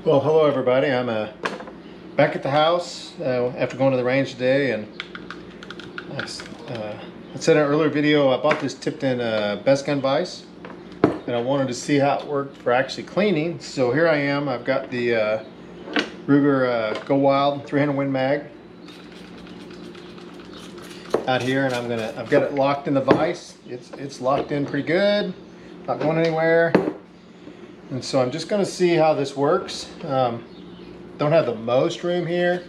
Well, hello everybody. I'm back at the house after going to the range today, and I said in an earlier video I bought this Tipton Best Gun Vice, and I wanted to see how it worked for actually cleaning. So here I am. I've got the Ruger Go Wild 300 Win Mag out here, and I've got it locked in the vise. It's locked in pretty good, not going anywhere. And so I'm just going to see how this works. Don't have the most room here.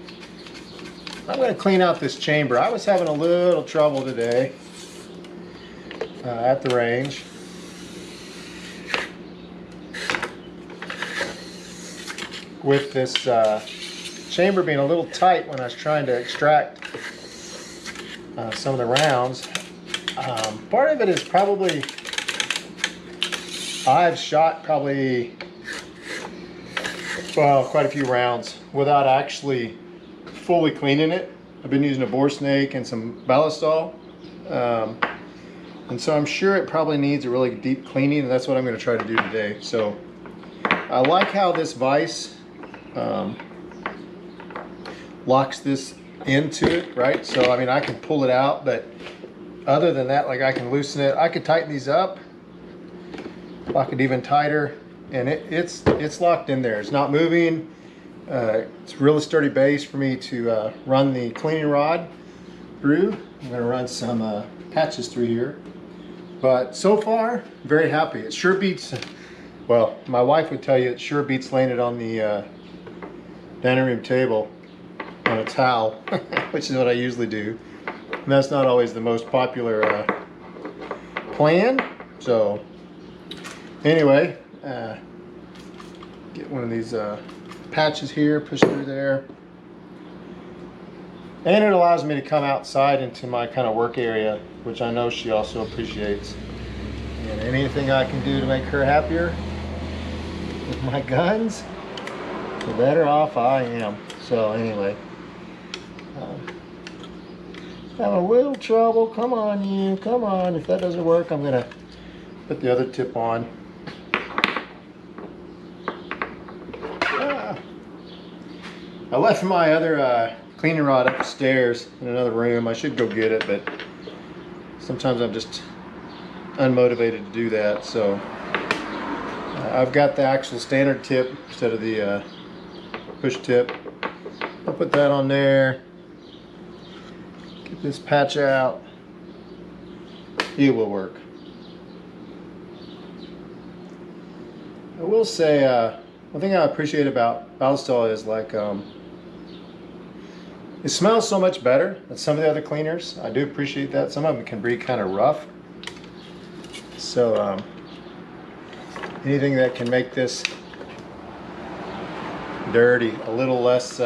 I'm going to clean out this chamber. I was having a little trouble today at the range. With this chamber being a little tight when I was trying to extract some of the rounds. Part of it is probably I've shot probably, well, quite a few rounds without actually fully cleaning it. I've been using a bore snake and some ballistol. And so I'm sure it probably needs a really deep cleaning, and that's what I'm going to try to do today. So I like how this vise locks this into it, right? So I mean, I can pull it out, but other than that, like, I can loosen it. I could tighten these up, lock it even tighter, and it's locked in there. It's not moving. It's a really sturdy base for me to run the cleaning rod through. I'm going to run some patches through here, but so far very happy. It sure beats, well, my wife would tell you it sure beats laying it on the dining room table on a towel, which is what I usually do, and that's not always the most popular plan. So anyway, get one of these patches here, push through there, and it allows me to come outside into my kind of work area, which I know she also appreciates. And anything I can do to make her happier with my guns, the better off I am. So anyway, having a little trouble. Come on, you, come on. If that doesn't work, I'm gonna put the other tip on. I left my other cleaning rod upstairs in another room. I should go get it, but sometimes I'm just unmotivated to do that. So I've got the actual standard tip instead of the push tip. I'll put that on there. Get this patch out. It will work. I will say one thing I appreciate about ballistol is, like, it smells so much better than some of the other cleaners. I do appreciate that. Some of them can be kind of rough. So anything that can make this dirty a little less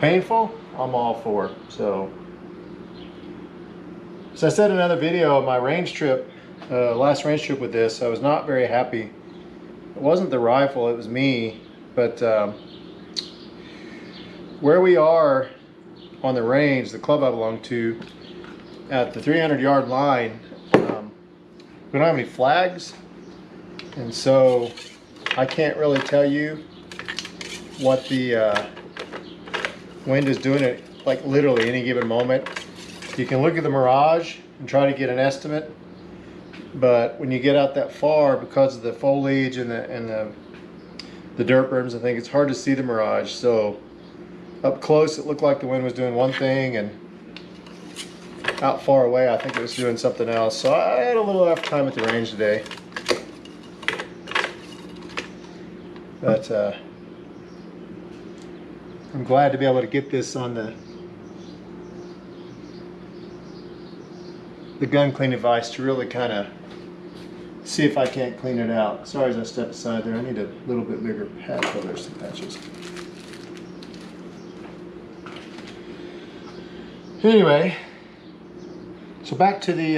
painful, I'm all for. So as I said in another video, my range trip, last range trip with this, I was not very happy. It wasn't the rifle, it was me. But where we are on the range, the club I belong to, at the 300-yard line, we don't have any flags, and so I can't really tell you what the wind is doing at, like, literally any given moment. You can look at the mirage and try to get an estimate, but when you get out that far, because of the foliage and the dirt berms, I think it's hard to see the mirage. So up close it looked like the wind was doing one thing, and out far away I think it was doing something else. So I had a little rough time at the range today, but I'm glad to be able to get this on the gun cleaning device to really kind of see if I can't clean it out. Sorry as I step aside there, I need a little bit bigger patch. Oh, there's some patches. Anyway, so back to the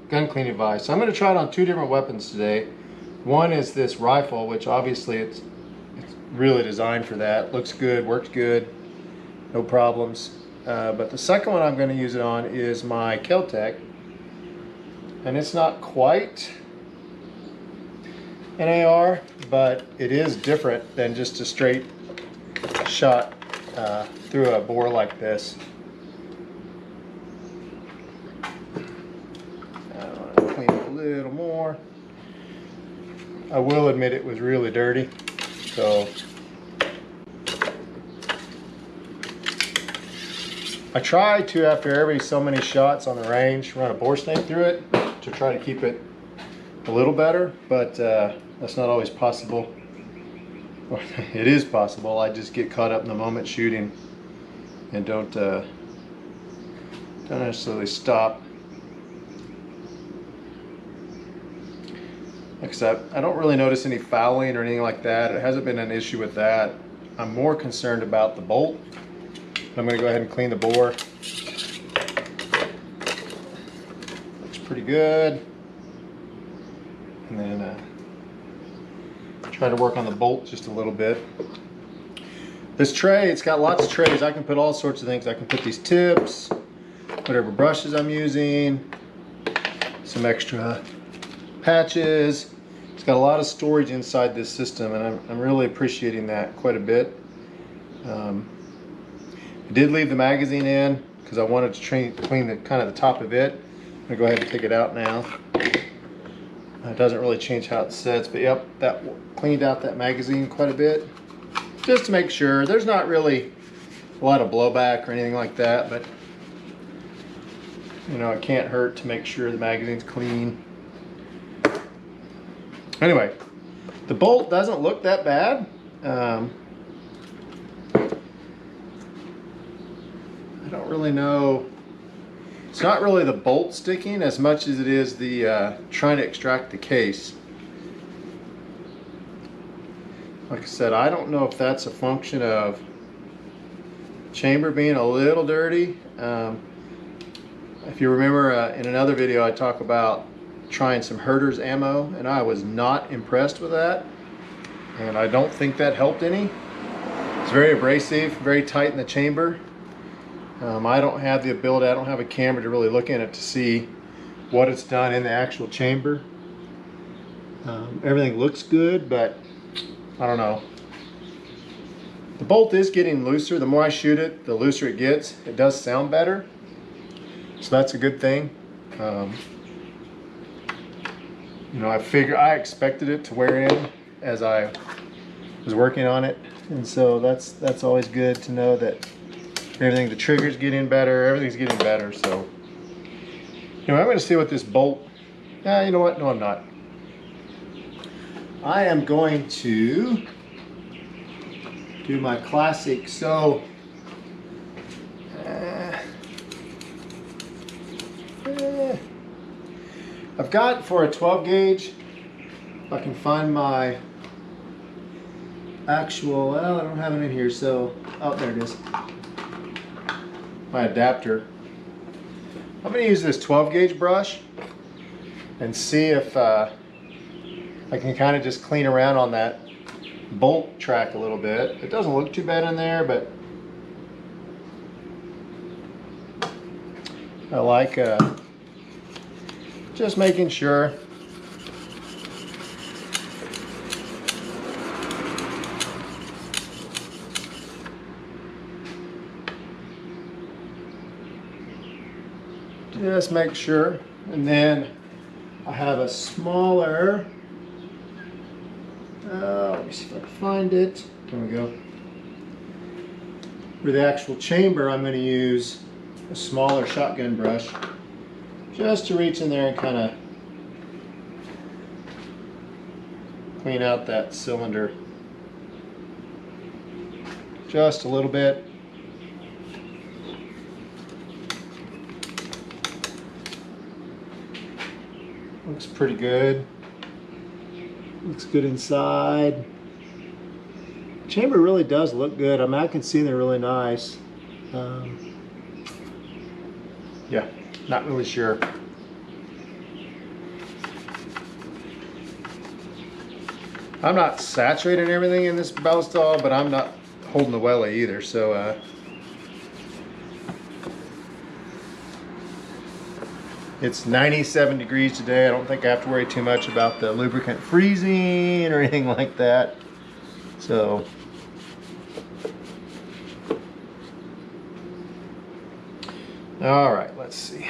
gun cleaning device. I'm going to try it on two different weapons today. One is this rifle, which obviously it's really designed for that. Looks good, works good, no problems. But the second one I'm going to use it on is my Keltec, and it's not quite an AR, but it is different than just a straight shot through a bore like this. I want to clean it a little more. I will admit it was really dirty, so I try to, after every so many shots on the range, run a bore snake through it to try to keep it a little better, but that's not always possible. It is possible. I just get caught up in the moment shooting and don't necessarily stop. Like I said, I don't really notice any fouling or anything like that. It hasn't been an issue with that. I'm more concerned about the bolt. I'm going to go ahead and clean the bore. Looks pretty good. And then try to work on the bolt just a little bit. This tray, it's got lots of trays. I can put all sorts of things. I can put these tips, whatever brushes I'm using, some extra patches. It's got a lot of storage inside this system, and I'm really appreciating that quite a bit. I did leave the magazine in because I wanted to clean the kind of the top of it. I'm gonna go ahead and take it out now. It doesn't really change how it sits, but yep, that cleaned out that magazine quite a bit, just to make sure. There's not really a lot of blowback or anything like that, but you know, it can't hurt to make sure the magazine's clean. Anyway, the bolt doesn't look that bad. I don't really know. It's not really the bolt sticking as much as it is the trying to extract the case. Like I said, I don't know if that's a function of chamber being a little dirty. If you remember in another video I talk about trying some Herder's ammo, and I was not impressed with that, and I don't think that helped any. It's very abrasive, very tight in the chamber. I don't have the ability, I don't have a camera to really look in it to see what it's done in the actual chamber. Everything looks good, but I don't know. The bolt is getting looser. The more I shoot it, the looser it gets. It does sound better, so that's a good thing. You know, I expected it to wear in as I was working on it, and so that's always good to know that everything, the trigger's getting better, everything's getting better. So anyway, I'm going to see what this bolt, you know what, no I'm not. I am going to do my classic. So I've got, for a 12 gauge, if I can find my actual, well, I don't have it in here, so, oh, there it is. My adapter. I'm going to use this 12 gauge brush and see if I can kind of just clean around on that bolt track a little bit. It doesn't look too bad in there, but I like just making sure. Just make sure. And then I have a smaller, let me see if I can find it. There we go. For the actual chamber, I'm going to use a smaller shotgun brush just to reach in there and kind of clean out that cylinder just a little bit. Looks pretty good. Looks good inside. Chamber really does look good. I mean, I can see they're really nice. Yeah, not really sure. I'm not saturating everything in this Ballistol, but I'm not holding the welly either, so It's 97 degrees today. I don't think I have to worry too much about the lubricant freezing or anything like that. So, all right, let's see.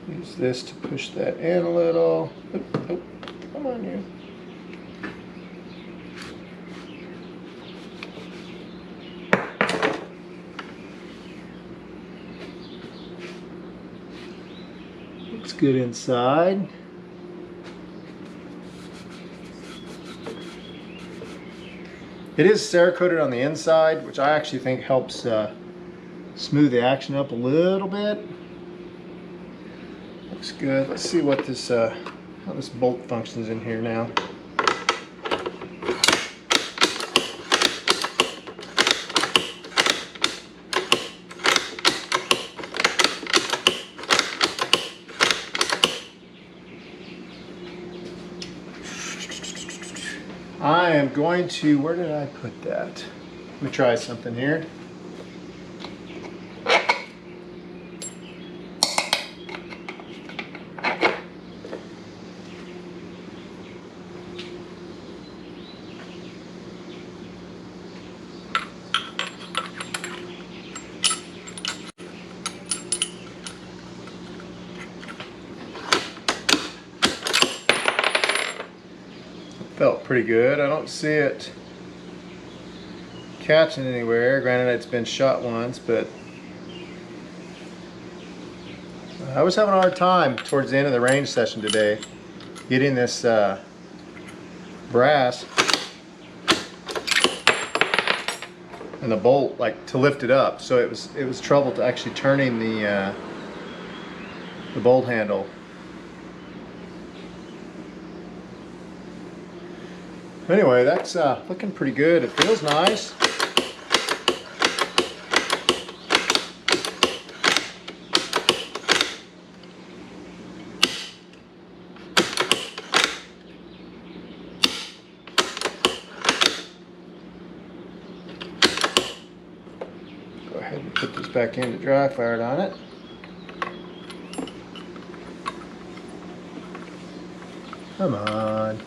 Use this to push that in a little. Oop, oop, come on you. Looks good inside. It is Cerakoted on the inside, which I actually think helps smooth the action up a little bit. Looks good. Let's see what this how this bolt functions in here now. I am going to, where did I put that? Let me try something here. Felt pretty good. I don't see it catching anywhere. Granted, it's been shot once, but I was having a hard time towards the end of the range session today getting this brass and the bolt like to lift it up. So it was trouble to actually turning the bolt handle. Anyway, that's looking pretty good. It feels nice. Go ahead and put this back in to dry fire it on it. Come on.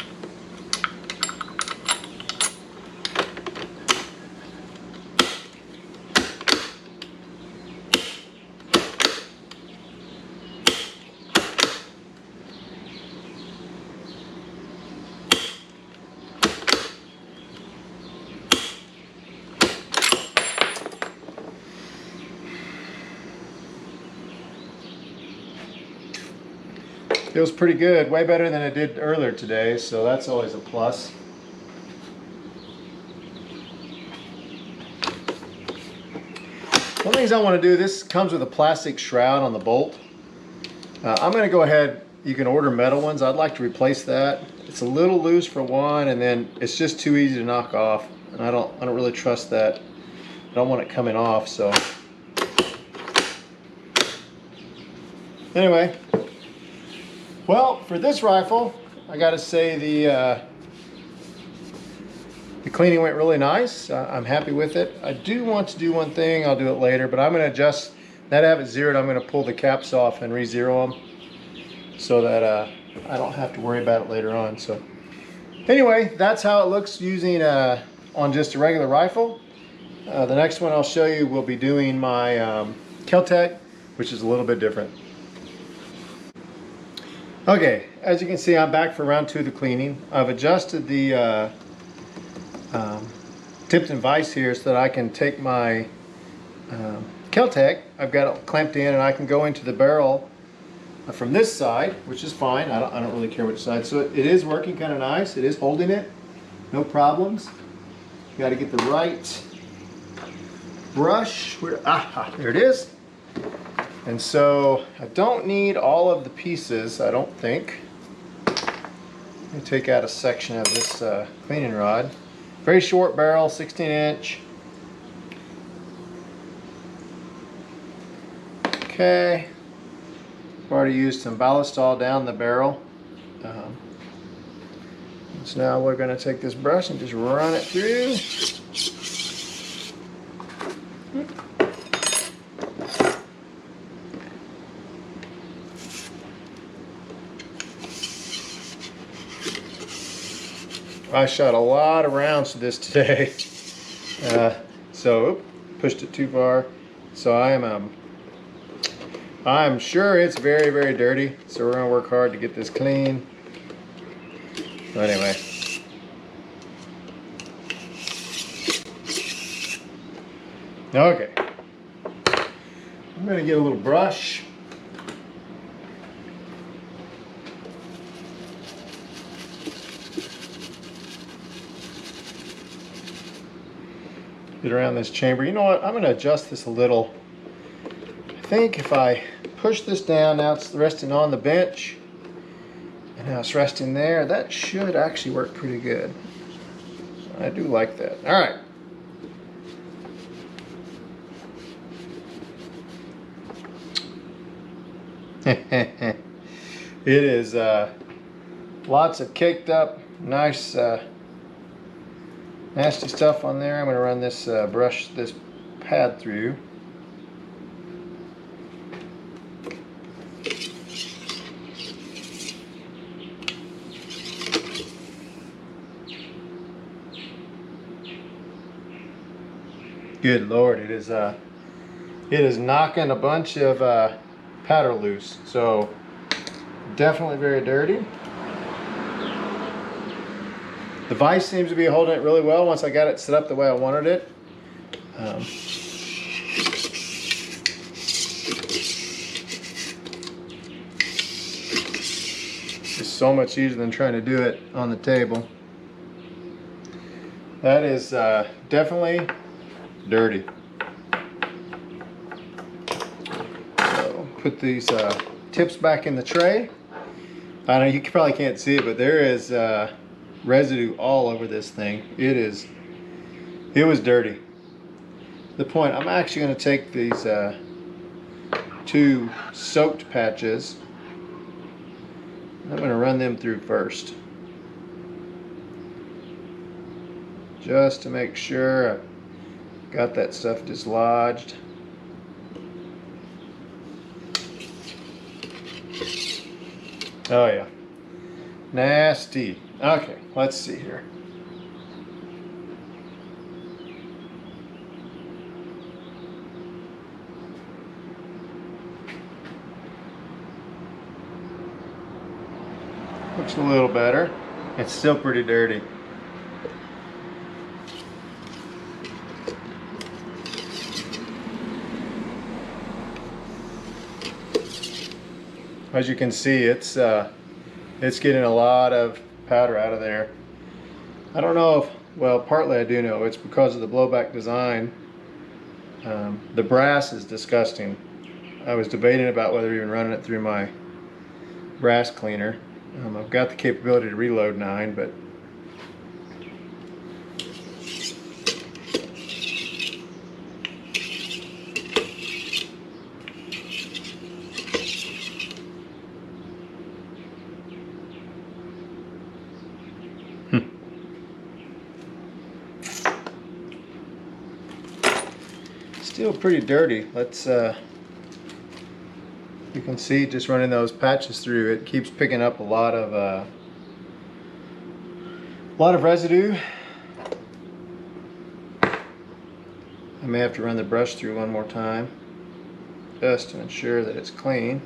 Feels pretty good, way better than it did earlier today, so that's always a plus. One of the things I want to do, this comes with a plastic shroud on the bolt. I'm going to go ahead, you can order metal ones. I'd like to replace that. It's a little loose for one, and then it's just too easy to knock off. And I don't really trust that. I don't want it coming off, so. Anyway. Well, for this rifle, I gotta say the cleaning went really nice. I'm happy with it. I do want to do one thing, I'll do it later, but I'm gonna adjust, now to have it zeroed, I'm gonna pull the caps off and re-zero them so that I don't have to worry about it later on. So anyway, that's how it looks using on just a regular rifle. The next one I'll show you will be doing my Keltec, which is a little bit different. Okay, as you can see, I'm back for round 2 of the cleaning. I've adjusted the Tipton Vice here so that I can take my Keltec, I've got it clamped in, and I can go into the barrel from this side, which is fine. I don't really care which side. So it is working kind of nice. It is holding it, no problems. You got to get the right brush. There it is. And so I don't need all of the pieces, I don't think. Let me take out a section of this cleaning rod. Very short barrel, 16-inch. Okay. I've already used some ballast all down the barrel. So now we're going to take this brush and just run it through. I shot a lot of rounds to this today. So pushed it too far. So I'm sure it's very, very dirty. So we're gonna work hard to get this clean. But anyway. Okay. I'm gonna get a little brush. Get around this chamber. You know what? I'm going to adjust this a little. I think if I push this down, now it's resting on the bench, and now it's resting there. That should actually work pretty good. I do like that. All right. It is lots of caked up, nice. Nasty stuff on there. I'm going to run this this pad through. Good Lord, it is knocking a bunch of powder loose. So definitely very dirty. The vise seems to be holding it really well once I got it set up the way I wanted it. It's so much easier than trying to do it on the table. That is definitely dirty. So put these tips back in the tray. I know you probably can't see it, but there is residue all over this thing. It was dirty. The point, I'm actually going to take these two soaked patches. I'm going to run them through first, just to make sure I got that stuff dislodged. Oh yeah, nasty. Okay, let's see here. Looks a little better. It's still pretty dirty. As you can see, it's getting a lot of powder out of there. I don't know if, well, partly I do know it's because of the blowback design. The brass is disgusting. I was debating about whether even running it through my brass cleaner. I've got the capability to reload 9, but still pretty dirty. Let's you can see just running those patches through, it keeps picking up a lot of residue. I may have to run the brush through one more time just to ensure that it's clean.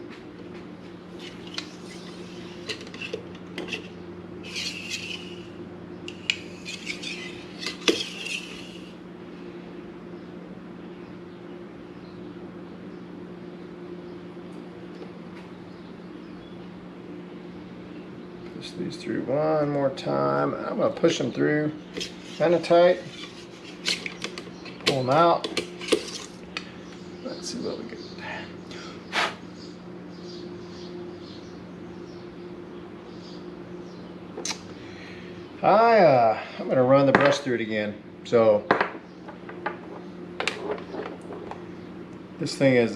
Push these through one more time. I'm going to push them through kind of tight. Pull them out. Let's see what we get. I'm going to run the brush through it again. So this thing is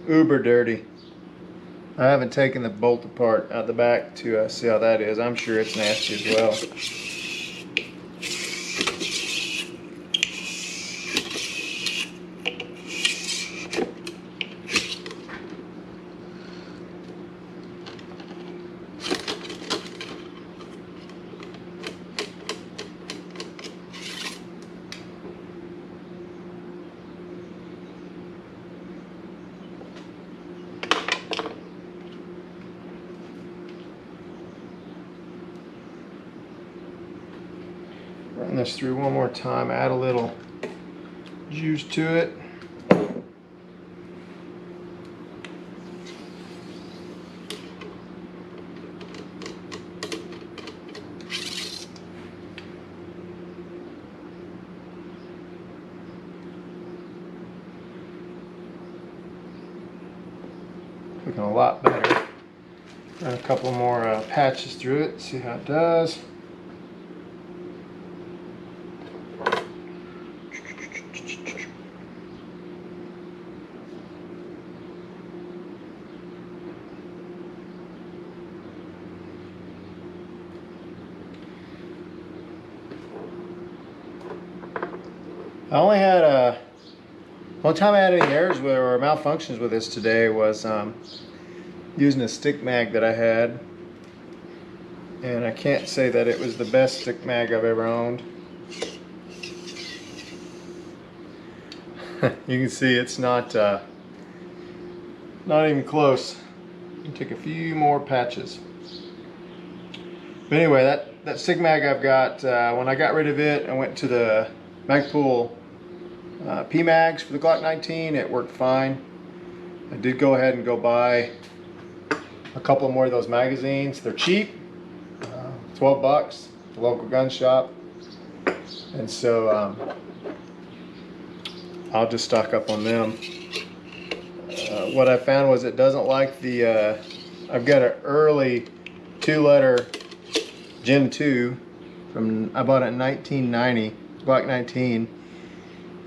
uber dirty. I haven't taken the bolt apart out the back to see how that is. I'm sure it's nasty as well. Run this through one more time, add a little juice to it. Looking a lot better. Run a couple more patches through it, see how it does. I only had one time I had any errors with or malfunctions with this today was using a stick mag that I had, and I can't say that it was the best stick mag I've ever owned. You can see it's not even close. Take a few more patches. But anyway, that stick mag I've got, when I got rid of it, I went to the Magpul P-Mags for the Glock 19. It worked fine. I did go ahead and go buy a couple more of those magazines. They're cheap, 12 bucks, the local gun shop. And so I'll just stock up on them. What I found was it doesn't like the, I've got an early 2-letter Gen 2 from, I bought it in 1990, Glock 19.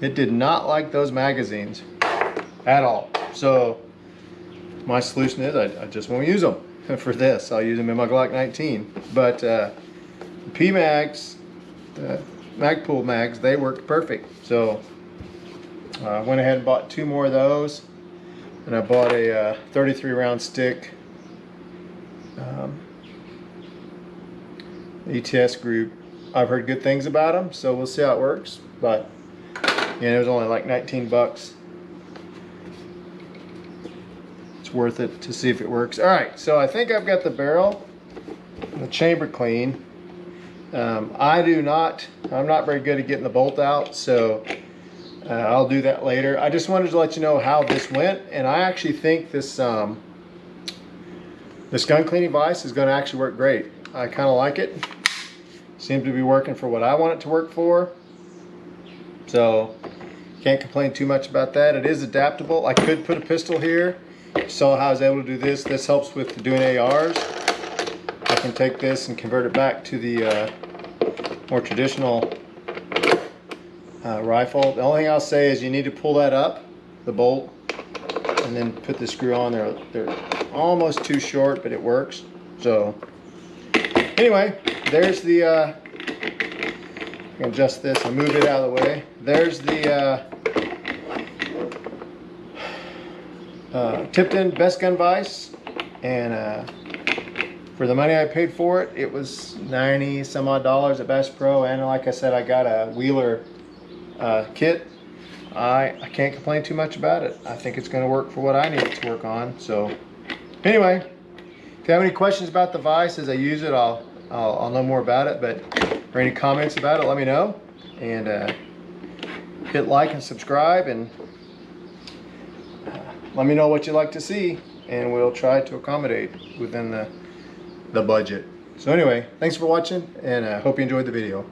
It did not like those magazines at all. So my solution is I just won't use them for this. I'll use them in my Glock 19. But the P-Mags, the Magpul mags, they worked perfect. So I went ahead and bought 2 more of those. And I bought a 33 round stick. ETS group. I've heard good things about them, so we'll see how it works. But yeah, it was only like 19 bucks. It's worth it to see if it works. All right, so I think I've got the barrel, the chamber clean. I'm not very good at getting the bolt out, so I'll do that later. I just wanted to let you know how this went, and I actually think this this gun cleaning vise is going to actually work great. I kind of like it. Seems to be working for what I want it to work for. So can't complain too much about that. It is adaptable. I could put a pistol here. You saw how I was able to do this. This helps with doing ARs. I can take this and convert it back to the more traditional rifle. The only thing I'll say is you need to pull that up, the bolt, and then put the screw on there. They're almost too short, but it works. So anyway, there's the I can adjust this and move it out of the way. There's the Tipton Best Gun Vice, and for the money I paid for it, it was 90 some odd dollars at Bass Pro, and like I said, I got a Wheeler kit. I can't complain too much about it. I think it's going to work for what I need it to work on. So anyway, if you have any questions about the vise as I use it, I'll know more about it. But or any comments about it, let me know, and hit like and subscribe, and let me know what you'd like to see, and we'll try to accommodate within the budget. So anyway, thanks for watching, and I hope you enjoyed the video.